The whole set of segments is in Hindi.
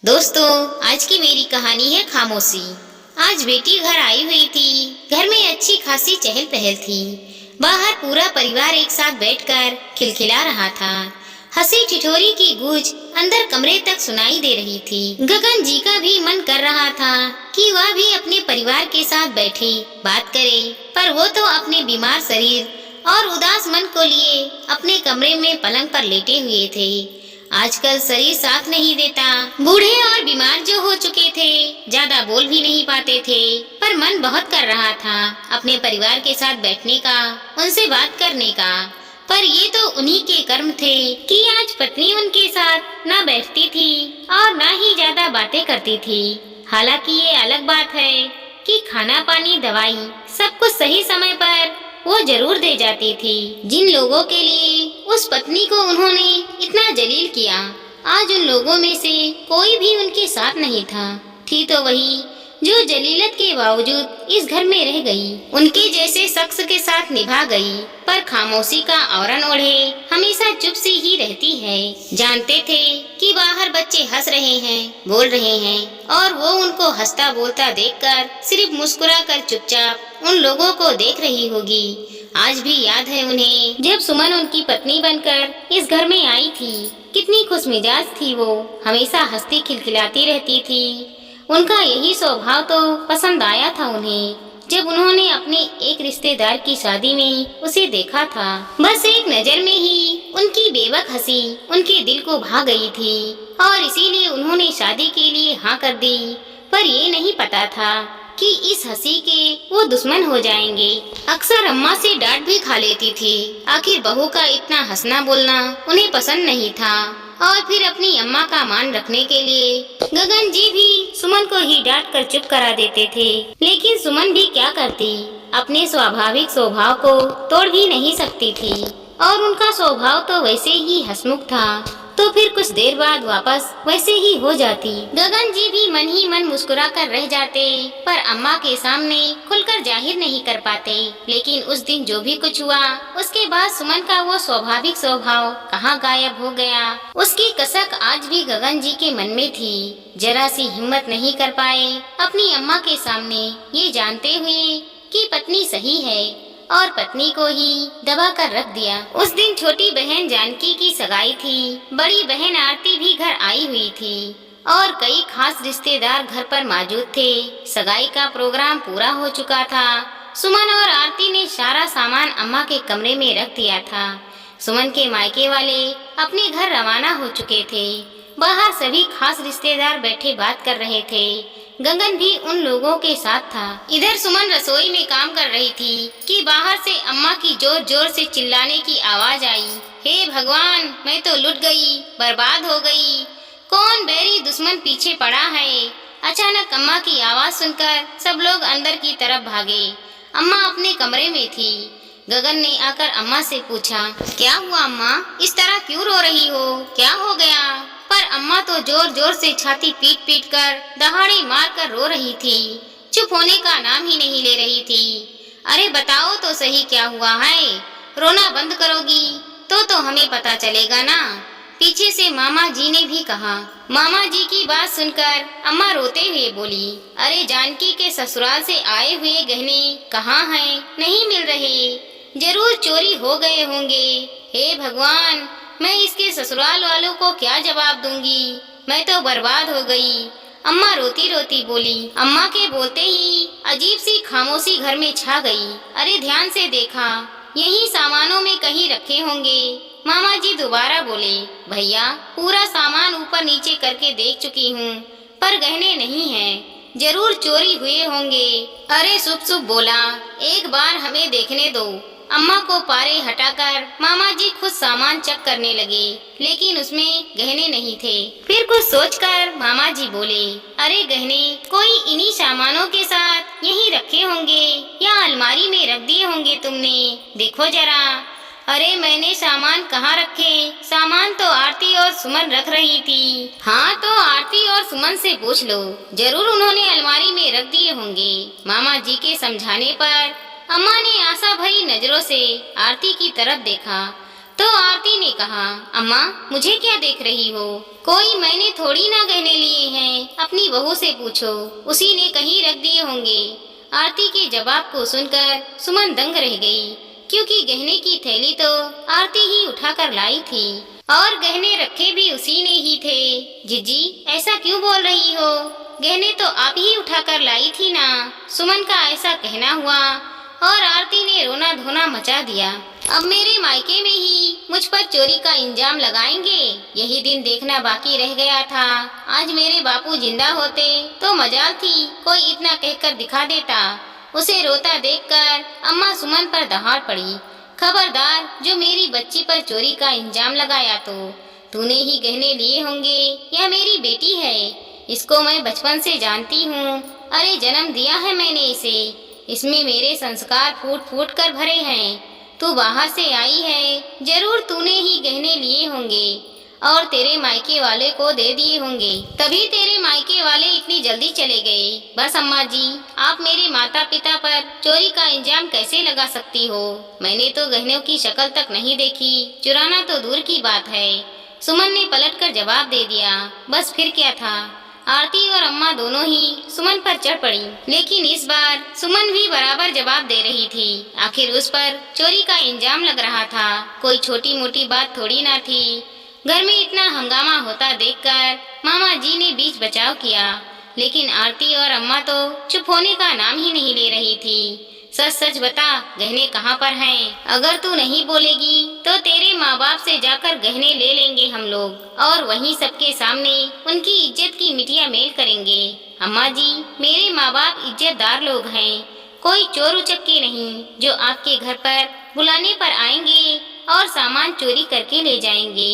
दोस्तों, आज की मेरी कहानी है खामोशी। आज बेटी घर आई हुई थी। घर में अच्छी खासी चहल पहल थी। बाहर पूरा परिवार एक साथ बैठकर खिलखिला रहा था। हंसी ठिठोरी की गूंज अंदर कमरे तक सुनाई दे रही थी। गगन जी का भी मन कर रहा था कि वह भी अपने परिवार के साथ बैठे बात करे, पर वो तो अपने बीमार शरीर और उदास मन को लिए अपने कमरे में पलंग पर लेटे हुए थे। आजकल शरीर साथ नहीं देता। बूढ़े और बीमार जो हो चुके थे, ज्यादा बोल भी नहीं पाते थे, पर मन बहुत कर रहा था अपने परिवार के साथ बैठने का, उनसे बात करने का। पर ये तो उन्हीं के कर्म थे कि आज पत्नी उनके साथ ना बैठती थी और ना ही ज्यादा बातें करती थी। हालांकि ये अलग बात है कि खाना पानी दवाई सब कुछ सही समय पर वो जरूर दे जाती थी। जिन लोगों के लिए उस पत्नी को उन्होंने इतना जलील किया, आज उन लोगों में से कोई भी उनके साथ नहीं था। थी तो वही जो जलीलत के बावजूद इस घर में रह गई, उनके जैसे शख्स के साथ निभा गई, पर खामोशी का आवरण ओढ़े हमेशा चुप सी ही रहती है। जानते थे कि बाहर बच्चे हंस रहे हैं, बोल रहे हैं, और वो उनको हंसता बोलता देखकर सिर्फ मुस्कुरा कर चुपचाप उन लोगों को देख रही होगी। आज भी याद है उन्हें, जब सुमन उनकी पत्नी बनकर इस घर में आई थी। कितनी खुशमिजाज थी वो, हमेशा हंसती खिलखिलाती रहती थी। उनका यही स्वभाव तो पसंद आया था उन्हें, जब उन्होंने अपने एक रिश्तेदार की शादी में उसे देखा था। बस एक नजर में ही उनकी बेवक हंसी उनके दिल को भा गई थी और इसीलिए उन्होंने शादी के लिए हाँ कर दी। पर ये नहीं पता था कि इस हंसी के वो दुश्मन हो जाएंगे। अक्सर अम्मा से डांट भी खा लेती थी। आखिर बहू का इतना हंसना बोलना उन्हें पसंद नहीं था, और फिर अपनी अम्मा का मान रखने के लिए गगन जी भी सुमन को ही डांट कर चुप करा देते थे। लेकिन सुमन भी क्या करती, अपने स्वाभाविक स्वभाव को तोड़ भी नहीं सकती थी, और उनका स्वभाव तो वैसे ही हंसमुख था, तो फिर कुछ देर बाद वापस वैसे ही हो जाती। गगन जी भी मन ही मन मुस्कुरा कर रह जाते, पर अम्मा के सामने खुलकर जाहिर नहीं कर पाते। लेकिन उस दिन जो भी कुछ हुआ, उसके बाद सुमन का वो स्वाभाविक स्वभाव कहाँ गायब हो गया। उसकी कसक आज भी गगन जी के मन में थी। जरा सी हिम्मत नहीं कर पाए अपनी अम्मा के सामने, ये जानते हुए कि पत्नी सही है, और पत्नी को ही दबा कर रख दिया। उस दिन छोटी बहन जानकी की सगाई थी। बड़ी बहन आरती भी घर आई हुई थी, और कई खास रिश्तेदार घर पर मौजूद थे। सगाई का प्रोग्राम पूरा हो चुका था। सुमन और आरती ने सारा सामान अम्मा के कमरे में रख दिया था। सुमन के मायके वाले अपने घर रवाना हो चुके थे। बाहर सभी खास रिश्तेदार बैठे बात कर रहे थे। गगन भी उन लोगों के साथ था। इधर सुमन रसोई में काम कर रही थी कि बाहर से अम्मा की जोर जोर से चिल्लाने की आवाज आई। हे भगवान, मैं तो लुट गई, बर्बाद हो गई। कौन बैरी दुश्मन पीछे पड़ा है। अचानक अम्मा की आवाज सुनकर सब लोग अंदर की तरफ भागे। अम्मा अपने कमरे में थी। गगन ने आकर अम्मा से पूछा, क्या हुआ अम्मा, इस तरह क्यों रो रही हो, क्या हो गया। पर अम्मा तो जोर जोर से छाती पीट पीट कर दहाड़े मार कर रो रही थी। चुप होने का नाम ही नहीं ले रही थी। अरे बताओ तो सही क्या हुआ है। रोना बंद करोगी तो हमें पता चलेगा ना। पीछे से मामा जी ने भी कहा। मामा जी की बात सुनकर अम्मा रोते हुए बोली, अरे जानकी के ससुराल से आए हुए गहने कहाँ हैं, नहीं मिल रहे, जरूर चोरी हो गए होंगे। हे भगवान, मैं इसके ससुराल वालों को क्या जवाब दूंगी, मैं तो बर्बाद हो गई। अम्मा रोती रोती बोली। अम्मा के बोलते ही अजीब सी खामोशी घर में छा गई। अरे ध्यान से देखा, यही सामानों में कहीं रखे होंगे। मामा जी दोबारा बोले, भैया पूरा सामान ऊपर नीचे करके देख चुकी हूँ, पर गहने नहीं हैं, जरूर चोरी हुए होंगे। अरे शुभ शुभ बोला, एक बार हमें देखने दो। अम्मा को पारे हटाकर मामा जी खुद सामान चेक करने लगे, लेकिन उसमें गहने नहीं थे। फिर कुछ सोचकर मामा जी बोले, अरे गहने कोई इन्हीं सामानों के साथ यहीं रखे होंगे, या अलमारी में रख दिए होंगे तुमने, देखो जरा। अरे मैंने सामान कहाँ रखे, सामान तो आरती और सुमन रख रही थी। हाँ तो आरती और सुमन से पूछ लो, जरूर उन्होंने अलमारी में रख दिए होंगे। मामा जी के समझाने पर अम्मा ने आशा भरी नजरों से आरती की तरफ देखा, तो आरती ने कहा, अम्मा मुझे क्या देख रही हो, कोई मैंने थोड़ी ना गहने लिए हैं। अपनी बहू से पूछो, उसी ने कहीं रख दिए होंगे। आरती के जवाब को सुनकर सुमन दंग रह गई, क्योंकि गहने की थैली तो आरती ही उठाकर लाई थी और गहने रखे भी उसी ने ही थे। जीजी, ऐसा क्यों बोल रही हो? गहने तो आप ही उठाकर लाई थी ना। सुमन का ऐसा कहना हुआ और आरती ने रोना धोना मचा दिया। अब मेरे मायके में ही मुझ पर चोरी का इंजाम लगाएंगे, यही दिन देखना बाकी रह गया था। आज मेरे बापू जिंदा होते तो मजाल थी कोई इतना कहकर दिखा देता। उसे रोता देखकर अम्मा सुमन पर दहाड़ पड़ी, खबरदार जो मेरी बच्ची पर चोरी का इंजाम लगाया तो तूने ही गहने लिए होंगे या मेरी बेटी है, इसको मैं बचपन से जानती हूँ। अरे जन्म दिया है मैंने इसे, इसमें मेरे संस्कार फूट फूट कर भरे हैं। तू बाहर से आई है, जरूर तूने ही गहने लिए होंगे और तेरे मायके वाले को दे दिए होंगे, तभी तेरे मायके वाले इतनी जल्दी चले गए। बस अम्मा जी, आप मेरे माता पिता पर चोरी का इंजाम कैसे लगा सकती हो? मैंने तो गहनों की शक्ल तक नहीं देखी, चुराना तो दूर की बात है। सुमन ने पलटकर जवाब दे दिया। बस फिर क्या था, आरती और अम्मा दोनों ही सुमन पर चढ़ पड़ी, लेकिन इस बार सुमन भी बराबर जवाब दे रही थी। आखिर उस पर चोरी का इंजाम लग रहा था, कोई छोटी मोटी बात थोड़ी ना थी। घर में इतना हंगामा होता देखकर मामा जी ने बीच बचाव किया, लेकिन आरती और अम्मा तो चुप होने का नाम ही नहीं ले रही थी। सच सच बता, गहने कहाँ पर हैं? अगर तू नहीं बोलेगी तो तेरे माँ बाप से जाकर गहने ले लेंगे हम लोग और वहीं सबके सामने उनकी इज्जत की मिटिया मेल करेंगे। अम्मा जी, मेरे माँ बाप इज्जतदार लोग हैं, कोई चोर उचक्के नहीं जो आपके घर पर बुलाने पर आएंगे और सामान चोरी करके ले जाएंगे।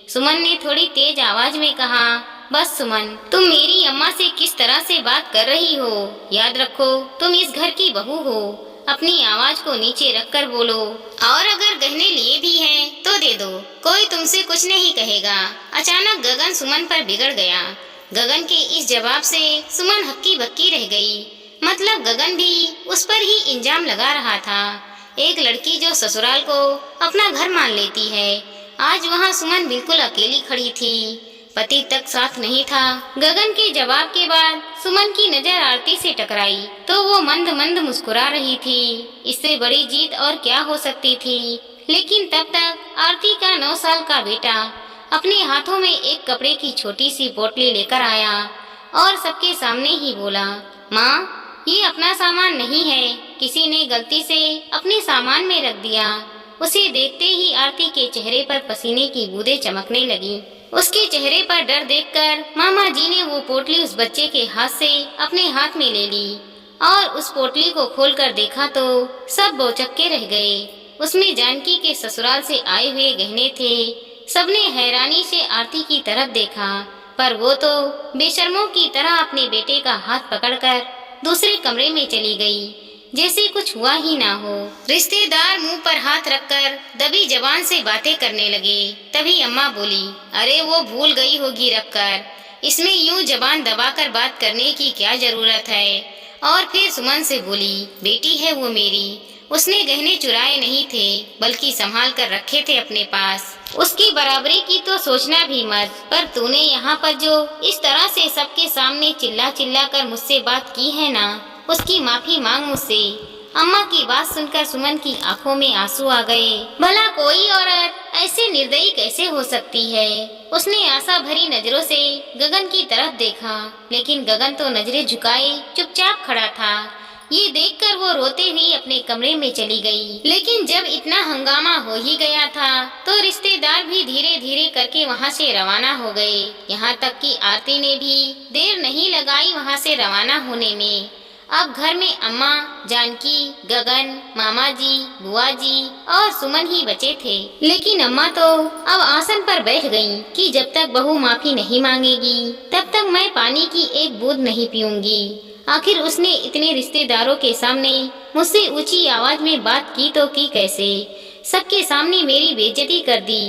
सुमन ने थोड़ी तेज आवाज में कहा। बस सुमन, तुम मेरी अम्मा से किस तरह से बात कर रही हो? याद रखो, तुम इस घर की बहू हो। अपनी आवाज को नीचे रखकर बोलो, और अगर गहने लिए भी हैं तो दे दो, कोई तुमसे कुछ नहीं कहेगा। अचानक गगन सुमन पर बिगड़ गया। गगन के इस जवाब से सुमन हक्की बक्की रह गई। मतलब गगन भी उस पर ही इंजाम लगा रहा था। एक लड़की जो ससुराल को अपना घर मान लेती है, आज वहाँ सुमन बिल्कुल अकेली खड़ी थी, पति तक साथ नहीं था। गगन के जवाब के बाद सुमन की नजर आरती से टकराई तो वो मंद मंद मुस्कुरा रही थी। इससे बड़ी जीत और क्या हो सकती थी। लेकिन तब तक आरती का 9 साल का बेटा अपने हाथों में एक कपड़े की छोटी सी पोटली लेकर आया और सबके सामने ही बोला, माँ, ये अपना सामान नहीं है, किसी ने गलती से अपने सामान में रख दिया। उसे देखते ही आरती के चेहरे पर पसीने की बूंदें चमकने लगी। उसके चेहरे पर डर देखकर मामा जी ने वो पोटली उस बच्चे के हाथ से अपने हाथ में ले ली और उस पोटली को खोलकर देखा तो सब भौचक्के रह गए। उसमें जानकी के ससुराल से आए हुए गहने थे। सबने हैरानी से आरती की तरफ देखा, पर वो तो बेशर्मों की तरह अपने बेटे का हाथ पकड़कर दूसरे कमरे में चली गई, जैसे कुछ हुआ ही ना हो। रिश्तेदार मुंह पर हाथ रखकर दबी जबान से बातें करने लगे। तभी अम्मा बोली, अरे वो भूल गई होगी रखकर, इसमें यूं जबान दबाकर बात करने की क्या जरूरत है। और फिर सुमन से बोली, बेटी है वो मेरी, उसने गहने चुराए नहीं थे बल्कि संभाल कर रखे थे अपने पास। उसकी बराबरी की तो सोचना भी मत, पर तूने यहाँ पर जो इस तरह से सबके सामने चिल्ला चिल्ला कर मुझसे बात की है ना, उसकी माफी मांग मुझसे। अम्मा की बात सुनकर सुमन की आंखों में आंसू आ गए। भला कोई औरत ऐसे निर्दयी कैसे हो सकती है। उसने आशा भरी नजरों से गगन की तरफ देखा, लेकिन गगन तो नजरें झुकाए चुपचाप खड़ा था। ये देखकर वो रोते हुए अपने कमरे में चली गई। लेकिन जब इतना हंगामा हो ही गया था तो रिश्तेदार भी धीरे धीरे करके वहाँ से रवाना हो गए। यहाँ तक कि आरती ने भी देर नहीं लगाई वहाँ से रवाना होने में। अब घर में अम्मा, जानकी, गगन, मामा जी, बुआ जी और सुमन ही बचे थे। लेकिन अम्मा तो अब आसन पर बैठ गईं कि जब तक बहू माफी नहीं मांगेगी तब तक मैं पानी की एक बूंद नहीं पीऊंगी। आखिर उसने इतने रिश्तेदारों के सामने मुझसे ऊंची आवाज में बात की तो की कैसे, सबके सामने मेरी बेइज्जती कर दी।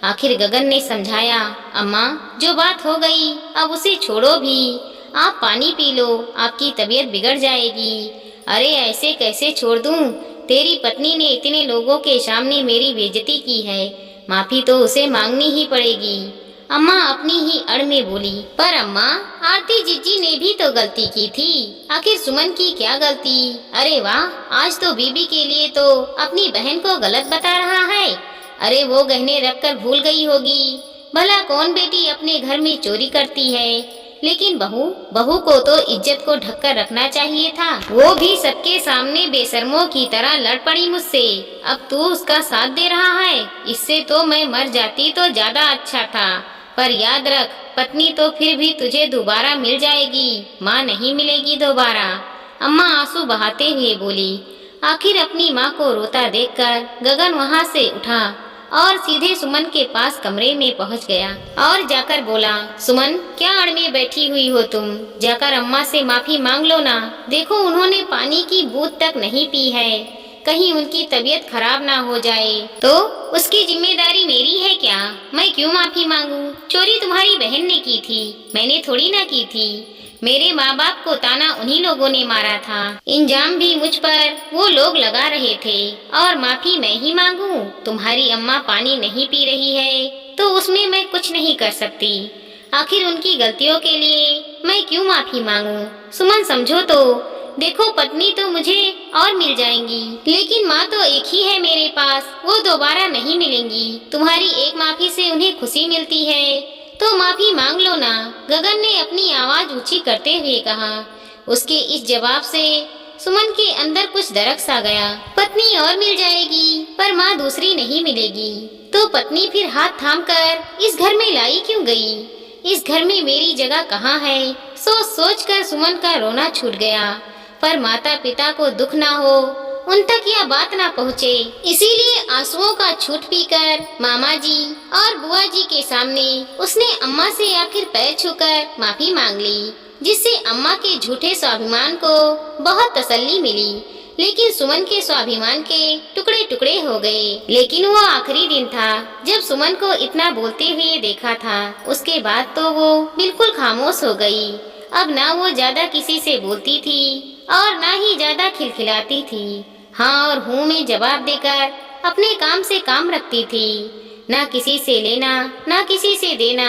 आखिर गगन ने समझाया, अम्मा जो बात हो गई अब उसे छोड़ो भी, आप पानी पी लो, आपकी तबीयत बिगड़ जाएगी। अरे ऐसे कैसे छोड़ दूं, तेरी पत्नी ने इतने लोगों के सामने मेरी बेइज्जती की है, माफी तो उसे मांगनी ही पड़ेगी। अम्मा अपनी ही अड़ में बोली, पर अम्मा, आरती जीजी ने भी तो गलती की थी, आखिर सुमन की क्या गलती? अरे वाह, आज तो बीबी के लिए तो अपनी बहन को गलत बता रहा है। अरे वो गहने रखकर भूल गई होगी। भला कौन बेटी अपने घर में चोरी करती है? लेकिन बहू को तो इज्जत को ढक कर रखना चाहिए था। वो भी सबके सामने बेशर्मों की तरह लड़ पड़ी मुझसे। अब तू उसका साथ दे रहा है, इससे तो मैं मर जाती तो ज्यादा अच्छा था। पर याद रख, पत्नी तो फिर भी तुझे दोबारा मिल जाएगी, माँ नहीं मिलेगी दोबारा। अम्मा आंसू बहाते हुए बोली। आखिर अपनी माँ को रोता देखकर गगन वहाँ से उठा और सीधे सुमन के पास कमरे में पहुंच गया और जाकर बोला, सुमन, क्या अड़ में बैठी हुई हो तुम? जाकर अम्मा से माफी मांग लो ना। देखो उन्होंने पानी की बूंद तक नहीं पी है, कहीं उनकी तबीयत खराब ना हो जाए तो उसकी जिम्मेदारी मेरी है क्या? मैं क्यों माफी मांगू? चोरी तुम्हारी बहन ने की थी, मैंने थोड़ी ना की थी। मेरे माँ बाप को ताना उन्हीं लोगों ने मारा था, इंजाम भी मुझ पर वो लोग लगा रहे थे, और माफी मैं ही मांगू? तुम्हारी अम्मा पानी नहीं पी रही है तो उसमें मैं कुछ नहीं कर सकती। आखिर उनकी गलतियों के लिए मैं क्यों माफी मांगू? सुमन समझो तो, देखो पत्नी तो मुझे और मिल जाएंगी, लेकिन माँ तो एक ही है मेरे पास, वो दोबारा नहीं मिलेंगी। तुम्हारी एक माफी से उन्हें खुशी मिलती है तो माफी मांग लो ना। गगन ने अपनी आवाज ऊंची करते हुए कहा। उसके इस जवाब से सुमन के अंदर कुछ दरक सा गया। पत्नी और मिल जाएगी पर माँ दूसरी नहीं मिलेगी, तो पत्नी फिर हाथ थाम कर इस घर में लाई क्यों गई? इस घर में मेरी जगह कहाँ है? सोच सोच कर सुमन का रोना छूट गया। पर माता पिता को दुख ना हो, उन तक यह बात ना पहुँचे, इसीलिए आंसुओं का छूट पीकर मामा जी और बुआ जी के सामने उसने अम्मा से आखिर पैर छूकर माफी मांग ली, जिससे अम्मा के झूठे स्वाभिमान को बहुत तसल्ली मिली। लेकिन सुमन के स्वाभिमान के टुकड़े टुकड़े हो गए। लेकिन वो आखिरी दिन था जब सुमन को इतना बोलते हुए देखा था। उसके बाद तो वो बिल्कुल खामोश हो गई। अब ना वो ज्यादा किसी से बोलती थी और ना ही ज्यादा खिलखिलाती थी। हाँ और हूँ में जवाब देकर अपने काम से काम रखती थी। ना किसी से लेना ना किसी से देना,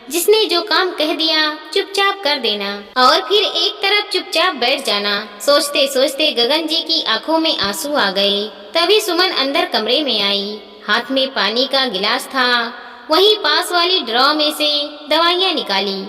जिसने जो काम कह दिया चुपचाप कर देना और फिर एक तरफ चुपचाप बैठ जाना। सोचते सोचते गगन जी की आंखों में आंसू आ गए। तभी सुमन अंदर कमरे में आई। हाथ में पानी का गिलास था। वहीं पास वाली ड्रॉ में से दवाइयाँ निकाली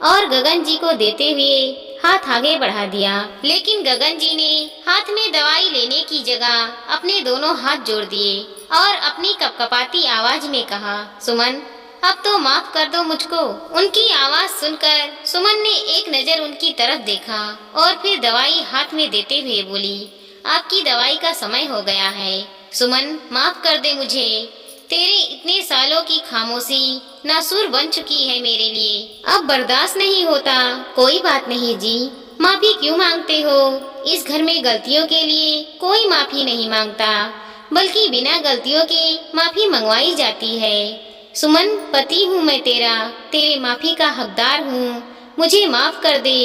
और गगन जी को देते हुए हाथ आगे बढ़ा दिया। लेकिन गगन जी ने हाथ में दवाई लेने की जगह अपने दोनों हाथ जोड़ दिए और अपनी कपकपाती आवाज में कहा, सुमन, अब तो माफ कर दो मुझको। उनकी आवाज सुनकर सुमन ने एक नजर उनकी तरफ देखा और फिर दवाई हाथ में देते हुए बोली, आपकी दवाई का समय हो गया है। सुमन, माफ कर दे मुझे। तेरे इतने सालों की खामोशी नासूर बन चुकी है मेरे लिए, अब बर्दाश्त नहीं होता। कोई बात नहीं जी, माफी क्यों मांगते हो? इस घर में गलतियों के लिए कोई माफी नहीं मांगता, बल्कि बिना गलतियों के माफी मंगवाई जाती है। सुमन, पति हूँ मैं तेरा, तेरे माफी का हकदार हूँ, मुझे माफ कर दे।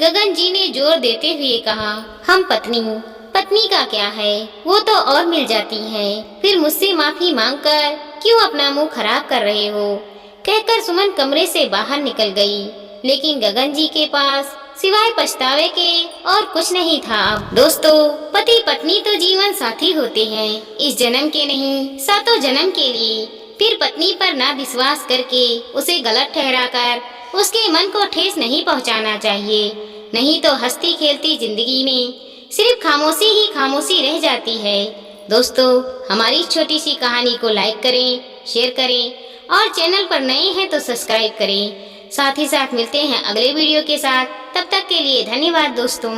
गगन जी ने जोर देते हुए कहा, हम पत्नी का क्या है, वो तो और मिल जाती है, फिर मुझसे माफी मांगकर क्यों अपना मुंह खराब कर रहे हो? कहकर सुमन कमरे से बाहर निकल गई। लेकिन गगन जी के पास सिवाय पछतावे के और कुछ नहीं था। दोस्तों, पति पत्नी तो जीवन साथी होते हैं, इस जन्म के नहीं, सातों जन्म के लिए। फिर पत्नी पर ना विश्वास करके उसे गलत ठहराकर उसके मन को ठेस नहीं पहुंचाना चाहिए, नहीं तो हंसती खेलती जिंदगी में सिर्फ खामोशी ही खामोशी रह जाती है। दोस्तों, हमारी छोटी सी कहानी को लाइक करें, शेयर करें और चैनल पर नए हैं तो सब्सक्राइब करें। साथ ही साथ मिलते हैं अगले वीडियो के साथ। तब तक के लिए धन्यवाद दोस्तों।